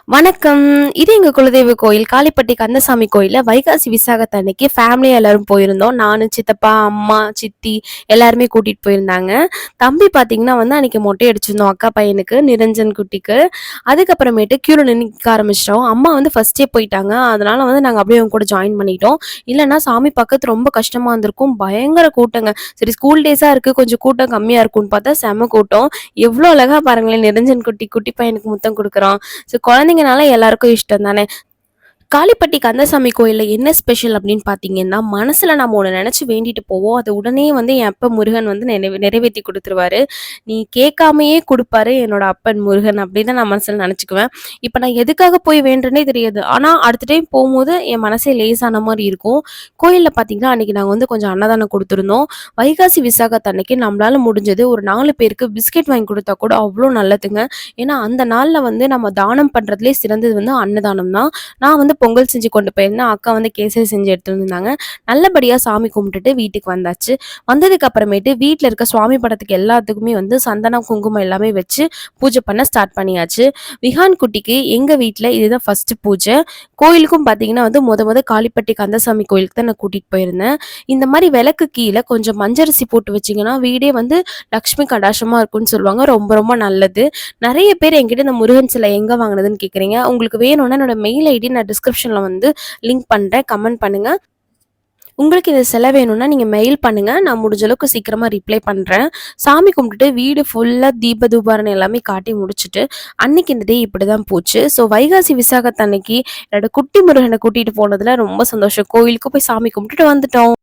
வணக்கம். இது எங்க குலதெய்வ கோயில் காளிப்பட்டி கந்தசாமி கோயில்ல வைகாசி விசாகத்து அன்னைக்கு ஃபேமிலியா எல்லாரும் போயிருந்தோம். நானு, சித்தப்பா, அம்மா, சித்தி எல்லாருமே கூட்டிட்டு போயிருந்தாங்க. தம்பி பார்த்தீங்கன்னா அன்னைக்கு மொட்டை அடிச்சிருந்தோம் அக்கா பையனுக்கு, நிரஞ்சன் குட்டிக்கு. அதுக்கப்புறமேட்டு கியூல நிக்க ஆரம்பிச்சிட்டோம். அம்மா ஃபர்ஸ்ட்டே போயிட்டாங்க. அதனால நாங்க அப்படியே அவங்க கூட ஜாயின் பண்ணிட்டோம். இல்லன்னா சாமி பார்க்கறது ரொம்ப கஷ்டமா இருந்திருக்கும். பயங்கர கூட்டங்க. சரி ஸ்கூல் டேஸா இருக்கு கொஞ்சம் கூட்டம் கம்மியா இருக்கும்னு பார்த்தா செம கூட்டம். எவ்ளோ அழகா பாருங்களேன் நிரஞ்சன் குட்டி, குட்டி பையனுக்கு முத்தம் குடுக்குறான். ஸோ குழந்தைங்கனால எல்லாருக்கும் இஷ்டம் தானே. காளிப்பட்டி கந்தசாமி கோயில்ல என்ன ஸ்பெஷல் அப்படின்னு பார்த்தீங்கன்னா, மனசுல நம்ம ஒண்ணு நெனச்சு வேண்டிட்டு போவோம். அத உடனே என் அப்பா முருகன் நிறைவேத்தி குடுத்துருவாரு. நீ கேட்காமயே குடுப்பாரு என்னோட அப்பன் முருகன் அப்படின்னு தான் நான் மனசுல நெனச்சுக்குவேன். இப்ப நான் எதுக்காக போய் வேண்டுறேனே தெரியாது. ஆனா அடுத்த டைம் போம்போது என் மனசே லேசான மாரி இருக்கும். கோயில்ல பார்த்தீங்கன்னா, அன்னைக்கு நாங்க கொஞ்சம் அன்னதானம் குடுத்துருந்தோம். வைகாசி விசாகத்து அன்னைக்கு நம்மளால முடிஞ்சது ஒரு 4 பேருக்கு பிஸ்கெட் வாங்கி குடுத்தா கூட அவ்ளோ நல்லதுங்க. ஏன்னா அந்த நாள்ல நம்ம தானம் பண்றதுலயே சிறந்தது அன்னதானம் தான். நான் பொங்கல் செஞ்சு கொண்டு போயிருந்தேன். அக்கா கேசரி செஞ்சு எடுத்துட்டு வந்திருந்தாங்க. நல்லபடியா சாமி கும்பிட்டுட்டு வீட்டுக்கு வந்தாச்சு. வந்ததுக்கு அப்புறமேட்டு வீட்ல இருக்க சுவாமி படத்துக்கு எல்லாத்துக்குமே சந்தனம், குங்குமம் எல்லாமே வச்சு பூஜை பண்ண ஸ்டார்ட் பண்ணியாச்சு. விஹான் குட்டிக்கு எங்க வீட்ல இதுதான் ஃபர்ஸ்ட் பூஜை. கோயிலுக்கும் பார்த்தீங்கன்னா மொத காளிப்பட்டி கந்தசாமி கோயிலுக்கு தான் நான் கூட்டிட்டு போயிருந்தேன். இந்த மாரி விளக்கு கீழ கொஞ்சம் மஞ்சரிசி போட்டு வச்சீங்கன்னா, வீடே லக்ஷ்மி கடாட்சமா இருக்கும்னு சொல்லுவாங்க. ரொம்ப ரொம்ப நல்லது. நெறைய பேர் என்கிட்ட இந்த முருகன் சிலை எங்க வாங்குனதுன்னு கேட்குறீங்க. உங்களுக்கு வேணும்னா என்னோட மெயில் ஐடி நான் டிஸ்கிரிப்ஷன்ல லிங்க் பண்றேன். கமெண்ட் பண்ணுங்க. உங்களுக்கு இந்த சிலை வேணும்னா நீங்க மெயில் பண்ணுங்க. நான் முடிஞ்ச அளவுக்கு சீக்கிரமா ரிப்ளை பண்றேன். சாமி கும்பிட்டுட்டு வீடு ஃபுல்லா தீப தூபாரணைம் எல்லாமே காட்டி முடிச்சுட்டு, அன்னைக்கு இந்த டே இப்படிதான் போச்சு. ஸோ வைகாசி விசாகத்து அன்னைக்கு என்னோட குட்டி முருகனை கூட்டிட்டு போனதுல ரொம்ப சந்தோஷம். கோயிலுக்கு போய் சாமி கும்பிட்டுட்டு வந்துட்டோம்.